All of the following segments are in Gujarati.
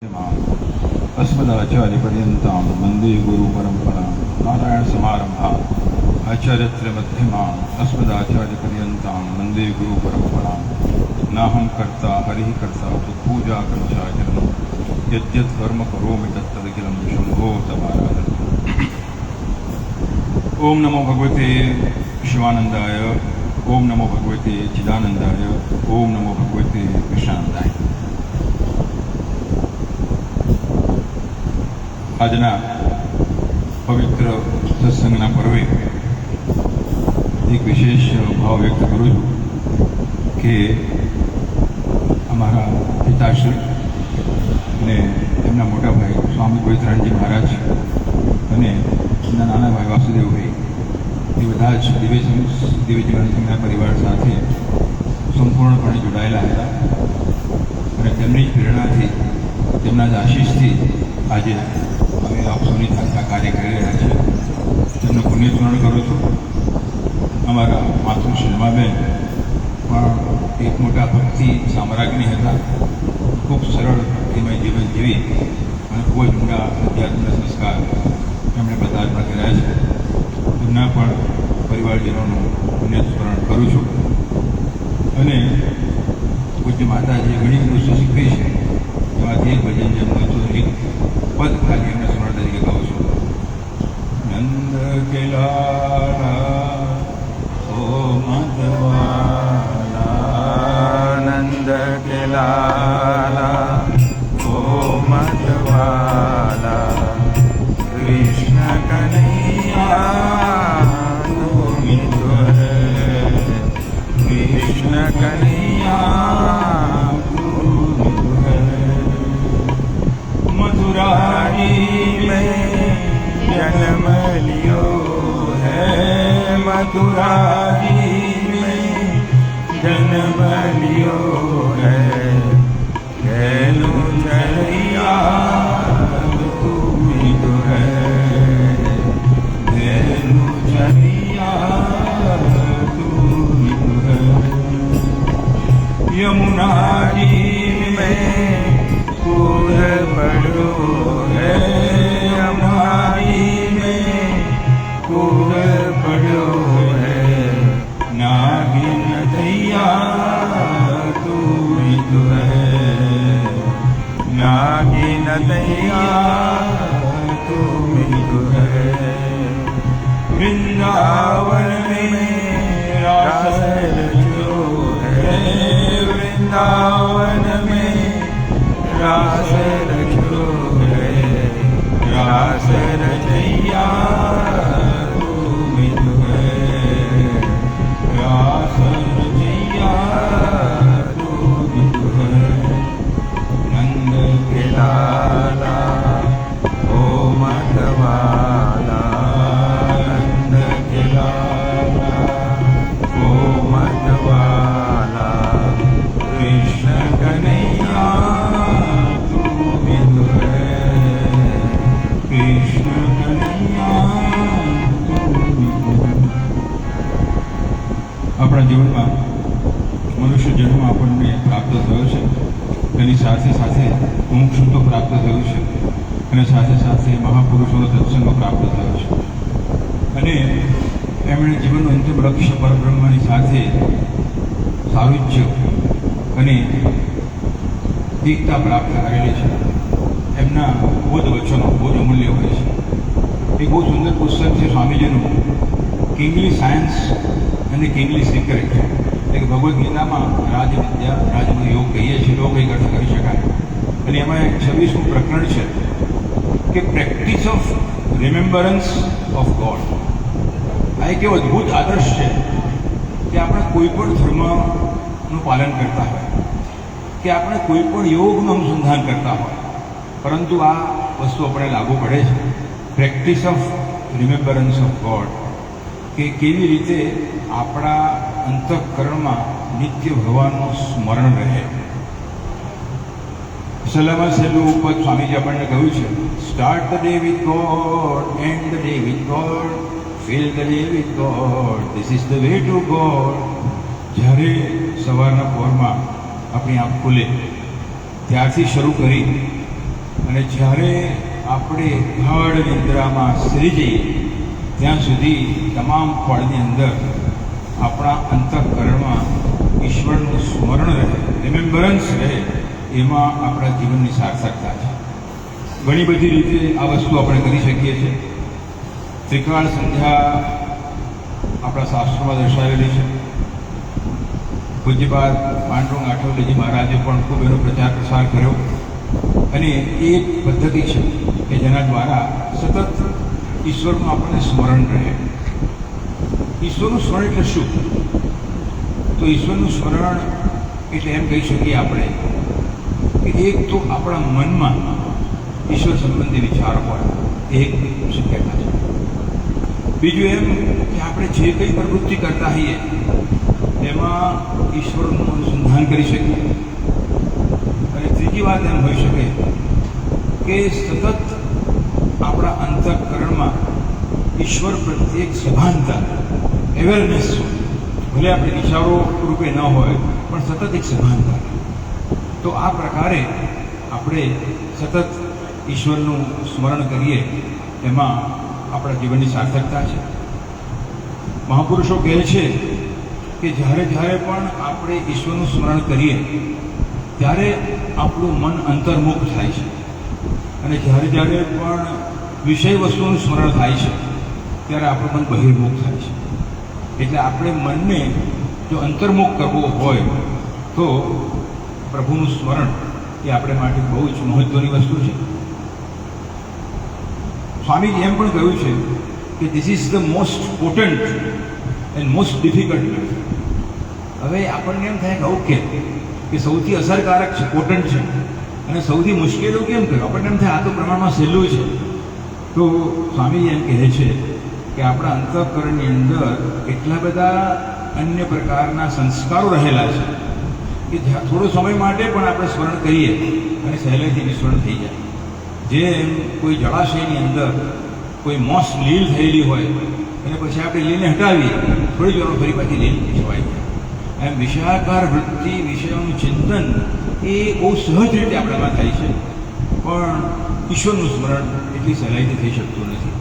अस्मदाचार्यपर्यन्तां वन्दे गुरुपरम्परां नारायणसमारम्भाम् आचार्यत्रयमध्यमाम् अस्मदाचार्यपर्यन्तां वन्दे गुरुपरम्परां नाहं कर्ता हरिः कर्ता पूजा कर्मचाचरणं यद्यत् कर्म करोमि तत्तदखिलं शम्भो तवाराधनम्। ओम नमो भगवते शिवानंदाय, ओम नमो भगवते चिदानंदाय, ओम नमो भगवते कृष्णानंदाय। આજના પવિત્ર સત્સંગના પર્વે એક વિશેષ ભાવ વ્યક્ત કરું છું કે અમારા પિતાશ્રી અને એમના મોટા ભાઈ સ્વામી ગોવિંદરાયજી મહારાજ અને એમના નાના ભાઈ વાસુદેવભાઈ એ બધા જ દિવ્ય જીવન સંઘના પરિવાર સાથે સંપૂર્ણપણે જોડાયેલા હતા અને તેમની જ પ્રેરણાથી, તેમના જ આશીષથી આજે અમે આપ સૌની સાથે આ કાર્ય કરી રહ્યા છીએ. તેમનું પુણ્યસ્મરણ કરું છું. અમારા માતૃ શર્માબેન પણ એક મોટા ભક્તિ સામ્રાજ્ઞી હતા. ખૂબ સરળ એમાં જીવન જીવી અને ખૂબ જ ઊંડા અધ્યાત્મ સંસ્કાર એમણે બધા પણ કર્યા છે. એમના પણ પરિવારજનોનું પુણ્યસ્મરણ કરું છું. અને પૂજ્ય માતાજીએ ઘણી વસ્તુ શીખવી છે. એમાંથી એક ભજન જેમનું હતું, એક પદ ખાલી એમને સ્મરણ તરીકે કહું છું. નંદ કે લાલા ઓ મધવાલા, નંદ કે લાલા ઓ મધવાલા, કૃષ્ણ કનૈયા તુમી તો હૈ, કૃષ્ણ કનૈયા તુમી તો હૈ. मथुराई में जन्म लियो है, मथुराई में जन्म लियो है, कैलू चलिया तुमी तो है, कैलू चलिया तुमी तो है. यमुना जी में कूद पड़ो है, हमारी में कूद पड़ो है, नागिन दैया तुमी तो है, नागिन दैया तुमी तो है. वृंदावन में रास रचो है, वृंदावन में रास रचो है, रास रचैया तुमी तो है, रास रचैया तुमी तो है. नंद के लाला ओ मधवाला, नंद के लाला ओ मधवाला, कृष्ण कन्हैया આપણા જીવનમાં મનુષ્ય જન્મ આપણને પ્રાપ્ત થયો છે. એની સાથે સાથે મુમુક્ષુત્વ પ્રાપ્ત થયું છે અને સાથે સાથે મહાપુરુષોનો સત્સંગ પ્રાપ્ત થયો છે. અને એમણે જીવનનું અંતિમ લક્ષ્ય પરબ્રહ્મની સાથે સાયુજ્ય અને એકતા પ્રાપ્ત કરેલી છે. એમના બોધ વચનો બહુ જ અમૂલ્ય હોય છે. એક બહુ સુંદર પુસ્તક છે સ્વામીજીનું, કિંગલી સાયન્સ અને કિંગલી સિક્રેટ. એટલે કે ભગવદ્ ગીતામાં રાજવિદ્યા, રાજમાં યોગ કહીએ છીએ, યોગ એક અર્થ કરી શકાય. અને એમાં 26મું પ્રકરણ છે કે practice of remembrance of God. આ એક એવો અદ્ભુત આદર્શ છે કે આપણે કોઈ પણ ધર્મનું પાલન કરતા હોય કે આપણે કોઈ પણ યોગનું અનુસંધાન કરતા હોય, પરંતુ આ વસ્તુ આપણે લાગુ પડે છે. Practice of remembrance of God, કે કેવી રીતે આપણા અંતઃકરણમાં નિત્ય ભગવાનનું સ્મરણ રહે. સલામત સહેલું પદ સ્વામીજી આપણને કહ્યું છે, start the day with God, end the day with God, fill the day with God, this is the way to God. જ્યારે સવારના પોરમાં આપણી આંખ ખુલે ત્યારથી શરૂ કરી અને જ્યારે આપણે ગાઢ નિંદ્રામાં સરી જઈએ ત્યાં સુધી તમામ પળની અંદર આપણા અંતઃકરણમાં ઈશ્વરનું સ્મરણ રહે, રિમેમ્બરન્સ રહે, એમાં આપણા જીવનની સાર્થકતા છે. ઘણી બધી રીતે આ વસ્તુ આપણે કરી શકીએ છીએ. ત્રિકાળ સંધ્યા આપણા શાસ્ત્રોમાં દર્શાવેલી છે. પૂજ્યપાદ પાંડુરંગ આઠવલેજી મહારાજે પણ ખૂબ એનો પ્રચાર પ્રસાર કર્યો અને એ એક પદ્ધતિ છે કે જેના દ્વારા સતત ઈશ્વરનું આપણને સ્મરણ રહે. ઈશ્વરનું સ્મરણ એટલે શું? તો ઈશ્વરનું સ્મરણ એટલે એમ કહી શકીએ આપણે કે એક તો આપણા મનમાં ઈશ્વર સંબંધી વિચાર હોય, એક શક્યતા છે. બીજું એમ કે આપણે જે કંઈ પ્રવૃત્તિ કરતા હોઈએ એમાં ઈશ્વરનું અનુસંધાન કરી શકીએ. અને ત્રીજી વાત એમ હોઈ શકે કે સતત આપણા અંતઃકરણમાં ઈશ્વર પ્રત્યે એક સભાનતા, એવેરનેસ હોય. ભલે આપણે વિચારો રૂપે ન હોય પણ સતત એક સભાનતા. તો આ પ્રકારે આપણે સતત ઈશ્વરનું સ્મરણ કરીએ એમાં આપણા જીવનની સાર્થકતા છે. મહાપુરુષો કહે છે કે જ્યારે જ્યારે પણ આપણે ઈશ્વરનું સ્મરણ કરીએ ત્યારે આપણું મન અંતર્મુખ થાય છે અને જ્યારે જ્યારે પણ વિષય વસ્તુનું સ્મરણ થાય છે ત્યારે આપણું મન બહિર્મુખ થાય છે. એટલે આપણે મનને જો અંતર્મુખ કરવો હોય તો પ્રભુનું સ્મરણ એ આપણે માટે બહુ જ મહત્વની વસ્તુ છે. સ્વામીજી એમ પણ કહ્યું છે કે this is the most potent and most difficult. હવે આપણને એમ થાય કે ઓકે કે સૌથી અસરકારક છે, પોટન્ટ છે, અને સૌથી મુશ્કેલો કેમ કર્યો? આપણને એમ થાય આ તો પ્રમાણમાં સહેલું છે. તો સ્વામીજી એમ કહે છે કે આપણા અંતઃકરણની અંદર એટલા બધા અન્ય પ્રકારના સંસ્કારો રહેલા છે કે થોડો સમય માટે પણ આપણે સ્મરણ કરીએ અને સહેલાઈથી વિસ્મરણ થઈ જાય. જેમ કોઈ જળાશયની અંદર કોઈ મોસ લીલ થયેલી હોય અને પછી આપણે લીલને હટાવીએ, થોડી વાર ફરી પાછી લીલ છવાઈ જાય. એમ વિષયાકાર વૃત્તિ, વિષયોનું ચિંતન એ બહુ સહજ રીતે આપણામાં થાય છે, પણ ઈશ્વરનું સ્મરણ એટલી સહેલાઈથી થઈ શકતું નથી.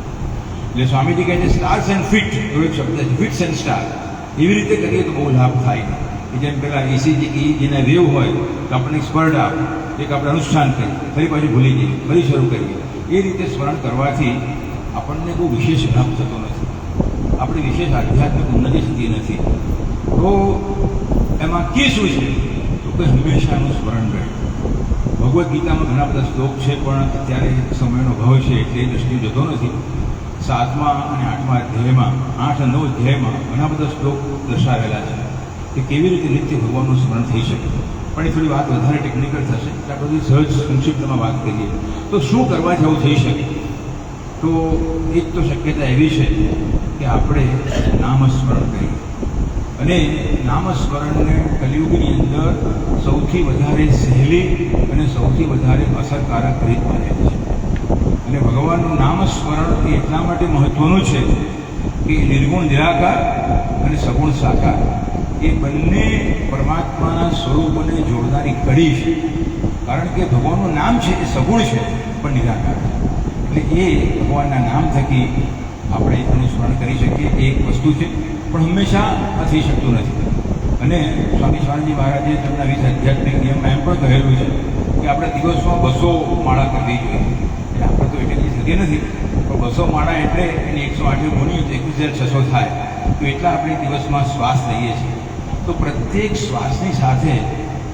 એટલે સ્વામીજી કહે છે સ્ટાર્સ એન્ડ ફિટ, એવો એક શબ્દ છે, ફિટ્સ એન્ડ સ્ટાર. એવી રીતે કરીએ તો બહુ લાભ થાય. જેમ પેલા ECGના વેવ હોય તો આપણને સ્પર્ડ આવે, એક આપણે અનુષ્ઠાન કરીએ, ફરી પાછું ભૂલી જઈએ, ફરી શરૂ કરીએ. એ રીતે સ્મરણ કરવાથી આપણને બહુ વિશેષ લાભ થતો નથી, આપણી વિશેષ આધ્યાત્મિક ઉન્નતિ થતી નથી. તો એમાં કી શું છે? તો કે હંમેશાનું સ્મરણ રહે. ભગવદ્ ગીતામાં ઘણા બધા શ્લોક છે પણ અત્યારે સમયનો ભાવ છે એટલે એ દ્રષ્ટિએ જતો નથી. 7મા અને 8મા અધ્યાયમાં, 8 અને 9 અધ્યાયમાં ઘણા બધા શ્લોક દર્શાવેલા છે કે કેવી રીતે નિત્ય ભગવાનનું સ્મરણ થઈ શકે. પણ એ થોડી વાત વધારે ટેકનિકલ થશે એટલે આપણે બધી સહજ સંક્ષિપ્તમાં વાત કરીએ તો શું કરવા જેવું થઈ શકે? તો એક તો શક્યતા એવી છે કે આપણે નામસ્મરણ કરીએ. અને નામસ્મરણને કલિયુગની અંદર સૌથી વધારે સહેલી અને સૌથી વધારે અસરકારક રીત માનેલી છે. અને ભગવાનનું નામસ્મરણ એ એટલા માટે મહત્વનું છે કે નિર્ગુણ નિરાકાર અને સગુણ સાકાર એ બંને પરમાત્માના સ્વરૂપને જોડનારી કડી છે. કારણ કે ભગવાનનું નામ છે એ સગુણ છે પણ નિરાકાર છે. એટલે એ ભગવાનના નામ થકી આપણે એનું સ્મરણ કરી શકીએ. એ એક વસ્તુ છે, પણ હંમેશા આ થઈ શકતું નથી. અને સ્વામી સ્વામીજી મહારાજે તેમના 20 આધ્યાત્મિક નિયમમાં એમ પણ કહેલું છે કે આપણે દિવસમાં 200 માળા કરવી જોઈએ. એટલે આપણે તો એટલી થતી નથી, પણ 200 માળા એટલે એની 108 ગુણ્યું તો 21,600 થાય. તો એટલા આપણે દિવસમાં શ્વાસ લઈએ છીએ. તો પ્રત્યેક શ્વાસની સાથે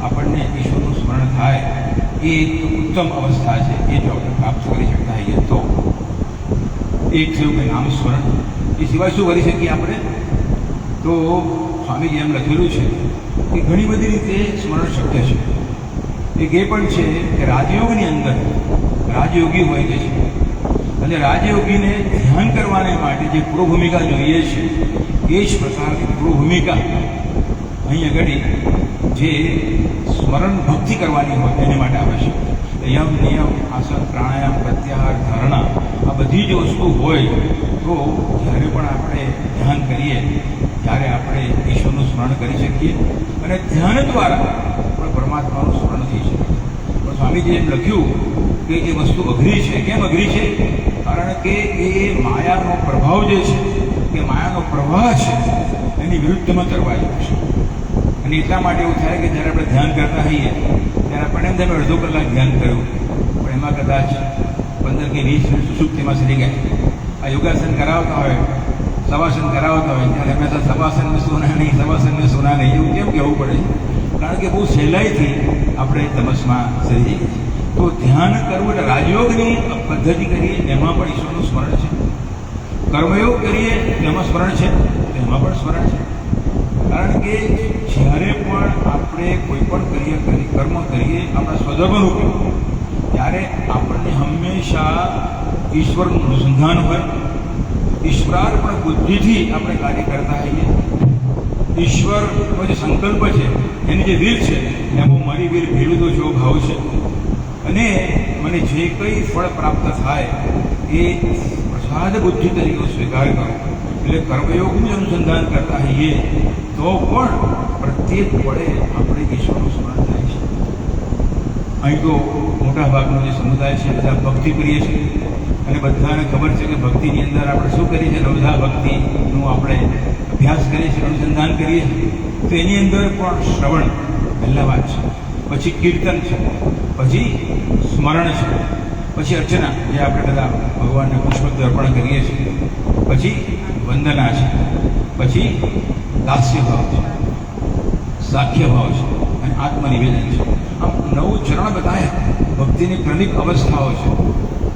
આપણને ઈશ્વરનું સ્મરણ થાય એ એક ઉત્તમ અવસ્થા છે. એ જો આપણે પ્રાપ્ત કરી શકતા હોઈએ તો એક થયું કે નામ સ્મરણ. એ સિવાય શું કરી શકીએ આપણે? તો સ્વામીજી એમ લખેલું છે કે ઘણી બધી રીતે સ્મરણ શક્ય છે. એક એ પણ છે કે રાજયોગની અંદર રાજયોગી હોય છે અને રાજયોગીને ધ્યાન કરવાને માટે જે પૂર્વ ભૂમિકા જોઈએ છે એ જ પ્રકારની પૂર્વ ભૂમિકા અહીં આગળ જે સ્મરણ ભક્તિ કરવાની હોય એને માટે આવશ્યક. યમ, નિયમ, આસન, પ્રાણાયામ, પ્રત્યાહાર, ધારણા આ બધી જ વસ્તુ હોય તો જ્યારે પણ આપણે ધ્યાન કરીએ ત્યારે આપણે ઈશ્વરનું સ્મરણ કરી શકીએ અને ધ્યાન દ્વારા પણ પરમાત્માનું સ્મરણ થઈ શકે. પણ સ્વામીજીએ એમ લખ્યું કે એ વસ્તુ અઘરી છે. કેમ અઘરી છે? કારણ કે એ માયાનો પ્રભાવ જે છે, એ માયાનો પ્રવાહ છે, એની વિરુદ્ધમાં તરવા જેવું છે. અને એટલા માટે એવું થાય કે જ્યારે આપણે ધ્યાન કરતા હોઈએ ત્યારે આપણે એમ અડધો કલાક ધ્યાન કર્યું, પણ એમાં કદાચ 15 કે 20 મિનિટ સુષુપ્તિમાં સરી ગયા. આ યોગાસન કરાવતા હોય, શવાસન કરાવતા હોય ત્યારે હંમેશા શવાસનને સોના નહીં, શવાસનને સોના નહીં એવું કેમ કહેવું પડે? કારણ કે બહુ સહેલાઈથી આપણે તમસમાં સરી જઈએ છીએ. તો ધ્યાન કરવું એટલે રાજયોગની પદ્ધતિ કરીએ એમાં પણ ઈશ્વરનું સ્મરણ છે, કર્મયોગ કરીએ એમાં સ્મરણ છે, એમાં પણ સ્મરણ છે. કારણ કે જ્યારે પણ આપણે કોઈ પણ કર્મ કરીએ આપણા સ્વધર્મરૂપે, ત્યારે આપણને હંમેશા ઈશ્વરનું અનુસંધાન હોય. ઈશ્વરાર્પણ બુદ્ધિથી આપણે કાર્ય કરતા હોઈએ. ઈશ્વરનો જે સંકલ્પ છે, એની જે વીર છે, એમાં મારી વીર ભેળું તો જેવો ભાવ છે. અને મને જે કંઈ ફળ પ્રાપ્ત થાય એ પ્રસાદ બુદ્ધિ તરીકે સ્વીકાર કરો. એટલે કર્મયોગનું અનુસંધાન કરતા હોઈએ તો પણ પ્રત્યેક વડે આપણે ઈશ્વરનું સ્મરણ થાય છે. અહીં તો મોટા ભાગનો જે સમુદાય છે બધા ભક્તિ પ્રિય છે, અને બધાને ખબર છે કે ભક્તિની અંદર આપણે શું કરીએ છીએ, નવધા ભક્તિનું આપણે અભ્યાસ કરીએ છીએ, અનુસંધાન કરીએ છીએ. તો એની અંદર પણ શ્રવણ પહેલા વાત છે, પછી કીર્તન છે, પછી સ્મરણ છે, પછી અર્ચના જે આપણે બધા ભગવાનને પુષ્પ અર્પણ કરીએ છીએ, પછી વંદના છે, પછી દાસ્ય ભાવ છે, સાખ્ય ભાવ છે, અને આત્મનિવેદન છે. આમ 9 ચરણ બતાવ્યા ભક્તિની ક્રમિક અવસ્થાઓ છે.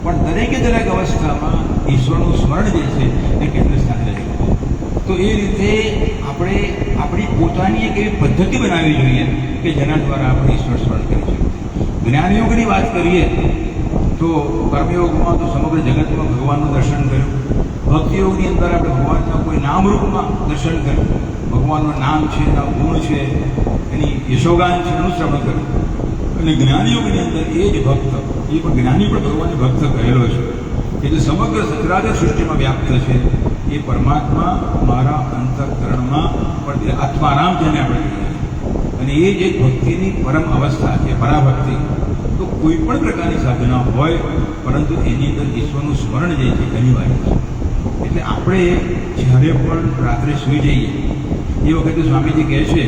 પણ દરેક અવસ્થામાં ઈશ્વરનું સ્મરણ જે છે એ કેન્દ્ર સ્થાને રહેવું. તો એ રીતે આપણે આપણી પોતાની એક એવી પદ્ધતિ બનાવવી જોઈએ કે જેના દ્વારા આપણે ઈશ્વર સ્મરણ કરી શકીએ. જ્ઞાનયોગની વાત કરીએ તો કર્મયોગમાં તો સમગ્ર જગતમાં ભગવાનનું દર્શન કર્યું. ભક્તિયોગની અંદર આપણે ભગવાનના કોઈ નામરૂપમાં દર્શન કર્યું. ભગવાનનું નામ છે, એના ગુણ છે, એની યશોગાન છે, એનું શ્રવણ કર્યું. અને જ્ઞાનયોગની અંદર એ જ ભક્ત, એ પણ જ્ઞાની પણ ભગવાનને ભક્ત કહેલો છે. એટલે સમગ્ર સચરાચર સૃષ્ટિમાં વ્યાપ્ત છે એ પરમાત્મા મારા અંતઃકરણમાં પણ આત્મારામ જેને આપણે કહીએ છીએ. અને એ જે ભક્તિની પરમ અવસ્થા છે, પરાભક્તિ, તો કોઈ પણ પ્રકારની સાધના હોય પરંતુ એની અંદર ઈશ્વરનું સ્મરણ જે છે અનિવાર્ય છે. એટલે આપણે જ્યારે પણ રાત્રે સૂઈ જઈએ એ વખતે સ્વામીજી કહે છે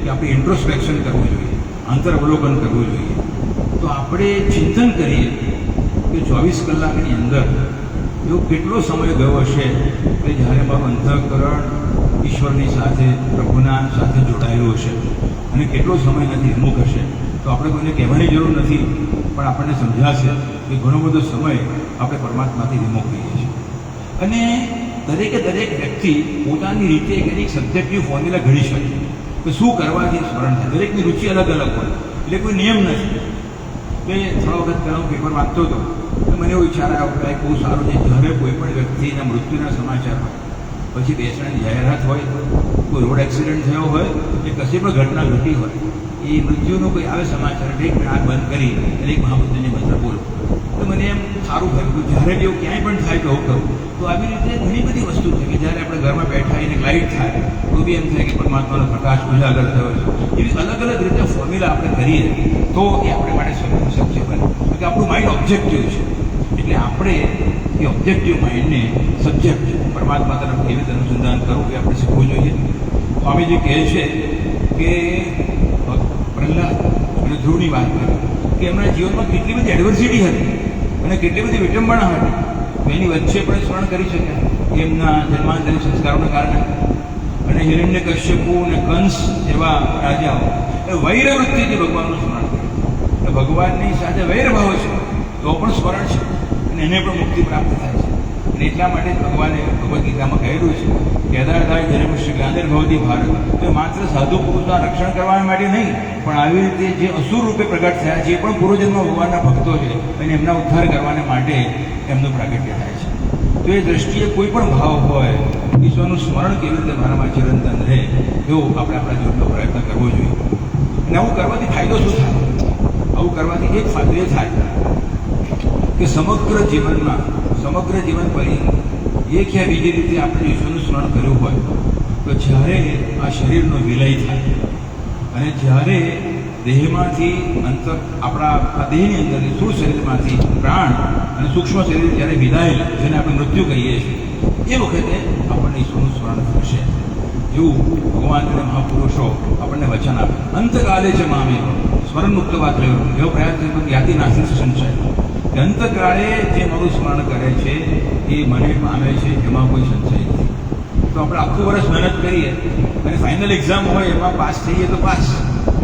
કે આપણે ઇન્ટ્રોસ્પેક્શન કરવું જોઈએ, અંતરઅવલોકન કરવું જોઈએ. તો આપણે ચિંતન કરીએ કે 24 કલાકની અંદર એવો કેટલો સમય ગયો હશે કે જ્યારે મારું અંતઃકરણ ઈશ્વરની સાથે, પ્રભુના સાથે જોડાયેલું હશે, અને કેટલો સમય નથી વિમુખ હશે. તો આપણે કોઈને કહેવાની જરૂર નથી, પણ આપણને સમજાશે કે ઘણો બધો સમય આપણે પરમાત્માથી વિમુખ થઈએ છીએ. અને દરેક વ્યક્તિ પોતાની રીતે એક સબ્જેક્ટિવ ફોર્મ્યુલા ઘડી શકે કે શું કરવાથી સ્મરણ થાય. દરેકની રુચિ અલગ અલગ હોય, એટલે કોઈ નિયમ નથી. કે થોડા વખત પહેલાં હું પેપર વાંચતો હતો તો મને એવો વિચાર આવ્યો કે બહુ સારું છે, જ્યારે કોઈ પણ વ્યક્તિના મૃત્યુના સમાચાર હોય, પછી બેસવાની જાહેરાત હોય, કોઈ રોડ એક્સિડન્ટ થયો હોય કે કશી પણ ઘટના ઘટી હોય, એ મૃત્યુનો કોઈ આવે સમાચાર, એક મિનિટ આંખ બંધ કરી અને એક મહાબુદ્ધને મંત્ર બોલો. તો મને એમ સારું થયું, જ્યારે બી એવું ક્યાંય પણ થાય તો હું કરું. તો આવી રીતે ઘણી બધી વસ્તુ છે કે જ્યારે આપણે ઘરમાં બેઠા એને લાઇટ થાય તો બી એમ થાય કે પરમાત્માનો પ્રકાશ ઉજાગર થયો છે. એવી અલગ અલગ રીતે ફોર્મ્યુલા આપણે કરીએ તો એ આપણે માટે શક્ય બને. કે આપણું માઇન્ડ ઓબ્જેક્ટિવ છે, એટલે આપણે એ ઓબ્જેક્ટિવ માઇન્ડને સબ્જેક્ટ પરમાત્મા તરફ કેવી રીતે અનુસંધાન કરવું એ આપણે શીખવું જોઈએ. સ્વામીજી કહે છે કે પ્રહલાદ અને ધ્રુવની વાત કરી કે એમના જીવનમાં કેટલી બધી એડવર્સિટી હતી અને કેટલી બધી વિટંબણા હતી, એની વચ્ચે પણ સ્મરણ કરી શક્યા એમના જન્માંતરી સંસ્કારોના કારણે. અને હિરણ્યકશ્યપુ અને કંસ જેવા રાજાઓ એ વૈરવૃત્તિથી ભગવાનનું સ્મરણ કર્યું. ભગવાનની સાથે વૈરભાવ છે તો પણ સ્મરણ છે, અને એને પણ મુક્તિ પ્રાપ્ત થાય છે. અને એટલા માટે ભગવાને ભગવદ્ ગીતામાં કહેલું છે કે યદાર્થાય ધર્મશ્રી ગ્લાનિર્ભવતિ ભારત. તો માત્ર સાધુ પુરુષના રક્ષણ કરવા માટે નહીં, પણ આવી રીતે જે અસુર રૂપે પ્રગટ થયા છે એ પણ પૂર્વજન્મમાં ભગવાનના ભક્તો છે, અને એમના ઉદ્ધાર કરવાને માટે એમનું પ્રાગટ્ય થાય છે. તો એ દ્રષ્ટિએ કોઈ પણ ભાવ હોય, ઈશ્વરનું સ્મરણ કેવી રીતે મારામાં ચિરંતન રહે એવો આપણે આપણા જીવનનો પ્રયત્ન કરવો જોઈએ. અને આવું કરવાથી ફાયદો શું થાય? આવું કરવાથી એક ફાયદો એ થાય કે સમગ્ર જીવન પર્યંત એક યા બીજી રીતે આપણે ઈશ્વરનું સ્મરણ કર્યું હોય તો જ્યારે આ શરીરનો વિલય થાય અને જ્યારે દેહમાંથી આપણા આ દેહની અંદર સ્થૂળ શરીરમાંથી પ્રાણ અને સૂક્ષ્મ શરીર જ્યારે વિદાય લે, જેને આપણે મૃત્યુ કહીએ છીએ, એ વખતે આપણને ઈશ્વરનું સ્મરણ થશે. એવું ભગવાન અને મહાપુરુષો આપણને વચન આપે. અંતકાલે છે મામે સ્મરણ મુક્ત વાત રહ્યો એવો પ્રયાસ યાતિ નાસિક સંશય. અંતકાળે જે મારું સ્મરણ કરે છે એ મને પામે છે, એમાં કોઈ સંશય નથી. તો આપણે આખું વર્ષ મહેનત કરીએ અને ફાઇનલ એક્ઝામ હોય એમાં પાસ થઈએ તો પાસ,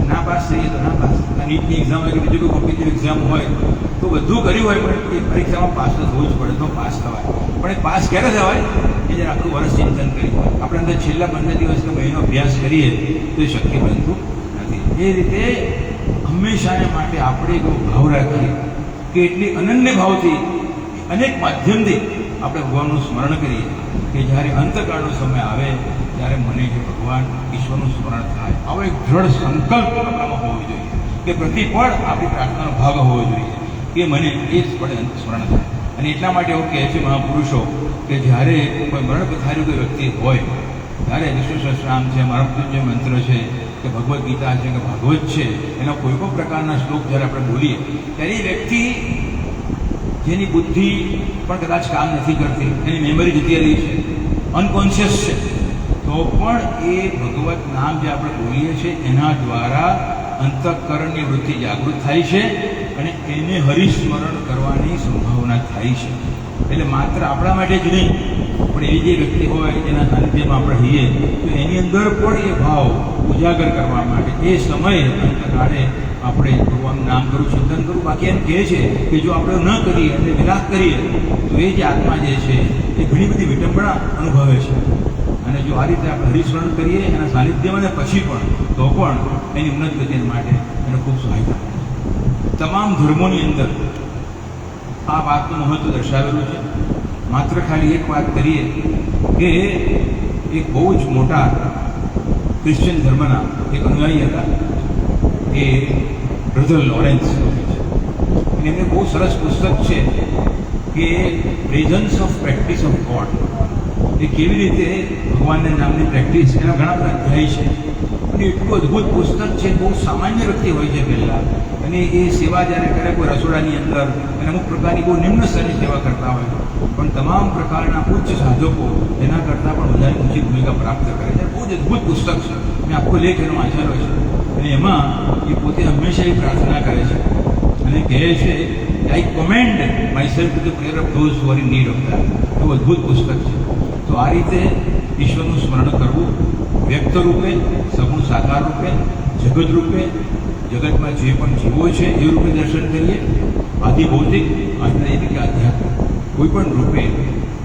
ના પાસ થઈએ તો ના પાસ. નીટની એક્ઝામ હોય કે બીજું કોઈ કોમ્પિટિટિવ એક્ઝામ હોય તો બધું કર્યું હોય પણ એ પરીક્ષામાં પાસ તો થવું જ પડે, તો પાસ થવાય. પણ એ પાસ ક્યારે થવાય? એ જ્યારે આખું વર્ષ ચિંતન કરી હોય. આપણે અંદર છેલ્લા 15 દિવસનો મહિનો અભ્યાસ કરીએ તો એ શક્ય બનતું નથી. એ રીતે હંમેશાને માટે આપણે એવો ભાવ રાખીએ કે એટલી અનન્ય ભાવથી અનેક માધ્યમથી આપણે ભગવાનનું સ્મરણ કરીએ કે જ્યારે અંતકાળનો સમય આવે ત્યારે મને જે ભગવાન ઈશ્વરનું સ્મરણ થાય. આવો એક દ્રઢ સંકલ્પ આપણામાં હોવો જોઈએ કે પ્રતિપળ આપણી પ્રાર્થનાનો ભાગ હોવો જોઈએ કે મને એ સ્મરણ થાય. અને એટલા માટે એવું કહે છે મહાપુરુષો કે જ્યારે કોઈ મરણ પથાર્યું કોઈ વ્યક્તિ હોય ત્યારે વિષ્ણુ સહસ્રનામ છે, મહામૃત્યુંજય મંત્ર છે કે ભગવદ્ ગીતા છે કે ભાગવત છે, એના કોઈ પણ પ્રકારના શ્લોક જ્યારે આપણે બોલીએ ત્યારે એ વ્યક્તિ જેની બુદ્ધિ પણ કદાચ કામ નથી કરતી, એની મેમરી જતી રહી છે, અનકોન્શિયસ છે, તો પણ એ ભગવત નામ જે આપણે બોલીએ છીએ એના દ્વારા અંતઃકરણની વૃત્તિ જાગૃત થાય છે અને એને હરિસ્મરણ કરવાની સંભાવના થાય છે. એટલે માત્ર આપણા માટે જ નહીં પણ એવી જે વ્યક્તિ હોય જેના સાનિધ્યમાં આપણે રહીએ તો એની અંદર પણ એ ભાવ ઉજાગર કરવા માટે એ સમયે અંતકાળે આપણે ભગવાનનું નામ કરું, ચિંતન કરું. બાકી એમ કહે છે કે જો આપણે ન કરીએ અને વિલાપ કરીએ તો એ જે આત્મા જે છે એ ઘણી બધી વિટંબણા અનુભવે છે. અને જો આ રીતે આપણે હરિસ્મરણ કરીએ એના સાનિધ્યમાં ને પછી પણ તો પણ એની ઉન્નત ગતિ માટે એને ખૂબ સહાયતા મળે. તમામ ધર્મોની અંદર આ વાતનું મહત્વ દર્શાવેલું છે. માત્ર ખાલી એક વાત કરીએ કે એક બહુ જ મોટા ક્રિશ્ચિયન ધર્મના એક અનુયાયી હતા, એ બ્રધર લોરેન્સ અને એમને બહુ સરસ પુસ્તક છે કે presence of practice of God. એ કેવી રીતે ભગવાનના નામની પ્રેક્ટિસ, એના ઘણા બધા અધ્યાય છે અને એટલું અદ્ભુત પુસ્તક છે. બહુ સામાન્ય વ્યક્તિ હોય છે પહેલાં, અને એ સેવા જ્યારે કરે કોઈ રસોડાની અંદર અને અમુક પ્રકારની બહુ નિમ્ન સ્તરની સેવા કરતા હોય પણ તમામ પ્રકારના ઉચ્ચ સાધકો એના કરતાં પણ વધારે ઊંચી ભૂમિકા પ્રાપ્ત કરે છે. બહુ જ અદ્ભુત પુસ્તક છે. મેં આખો લેખ એનો વાંચેલો છે અને એમાં એ પોતે હંમેશા એ પ્રાર્થના કરે છે અને કહે છે કે I commend myself to the prayer of those who are in need of that. એવું અદ્ભુત પુસ્તક છે. તો આ રીતે ઈશ્વરનું સ્મરણ કરવું વ્યક્ત રૂપે, સગુણ સાકાર રૂપે, જગત રૂપે, જગતમાં જે પણ જીવો છે એ રૂપે દર્શન કરીએ, આદિ ભૌતિક, આધ્યાત્મિક, આધ્યાત્મિક કોઈ પણ રૂપે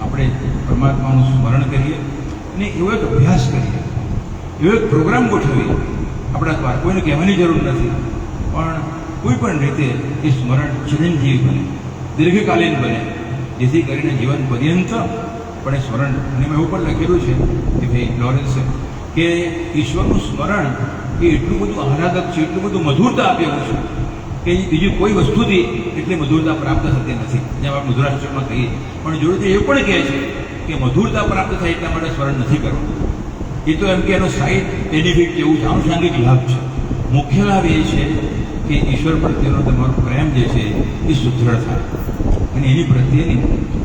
આપણે પરમાત્માનું સ્મરણ કરીએ અને એવો એક અભ્યાસ કરીએ, એવો એક પ્રોગ્રામ ગોઠવીએ આપણા દ્વારા. કોઈને કહેવાની જરૂર નથી પણ કોઈ પણ રીતે એ સ્મરણ ચિરંજીવી બને, દીર્ઘકાલીન બને, જેથી કરીને જીવન પર્યંત પણ એ સ્મરણ. અને એમાં એવું પણ લખેલું છે કે ભાઈ લોરેન્સે કે ઈશ્વરનું સ્મરણ એ એટલું બધું આહલાદક છે, એટલું બધું મધુરતા આપેલું છે કે બીજી કોઈ વસ્તુથી એટલી મધુરતા પ્રાપ્ત થતી નથી. જેમ આપણે મધુરાષ્ટ્રમાં કહીએ પણ જોડે એ પણ કહે છે કે મધુરતા પ્રાપ્ત થાય એટલા માટે સ્મરણ નથી કરવું. એ તો એમ કે એનો સાઈડ બેનિફિટ જેવું છે, આનુષાંગિક લાભ છે. મુખ્ય લાભ એ છે કે ઈશ્વર પ્રત્યેનો તમારો પ્રેમ જે છે એ સુદૃઢ થાય અને એની પ્રત્યેની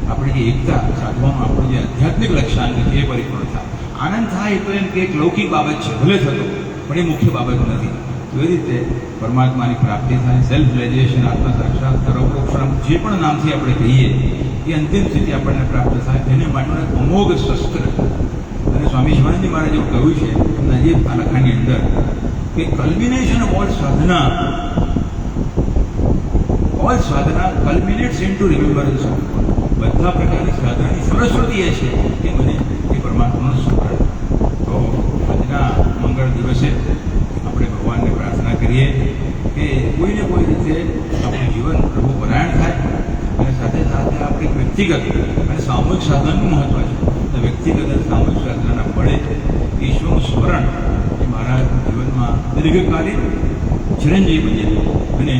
આપણે જે એકતા સાધવામાં આપણું જે આધ્યાત્મિક લક્ષ્યાંક છે એ પરિપૂર્ણ થાય. આનંદ થાય તો એમ કે એક લૌકિક બાબત છે, ભલે થતો પણ એ મુખ્ય બાબત નથી. તો એ રીતે પરમાત્માની પ્રાપ્તિ થાય, સેલ્ફ રિયલાઇઝેશન, આત્મ સાક્ષાત, સર્વોપરામ જે પણ નામથી આપણે કહીએ એ અંતિમ સ્થિતિ આપણને પ્રાપ્ત થાય. એને માટેનું એક અમોઘ શસ્ત્ર. અને સ્વામી શિવાનંદજી મહારાજે એવું કહ્યું છે એમના જે આ લખાણની અંદર કે culmination of all sadhana culminates into remembrance of. બધા પ્રકારની સાધનાની ફલશ્રુતિ એ છે કે મને એ પરમાત્માનું સ્મરણ. તો આજના મંગળ દિવસે આપણે ભગવાનને પ્રાર્થના કરીએ કે કોઈને કોઈ રીતે આપણું જીવન પ્રભુ પરાયણ થાય અને સાથે સાથે આપણે વ્યક્તિગત અને સામૂહિક સાધનનું મહત્ત્વ છે. તો વ્યક્તિગત અને સામૂહિક સાધનના બળે ઈશ્વરનું સ્મરણ એ મારા જીવનમાં દીર્ઘકાલીન ચિરંજીવી બને અને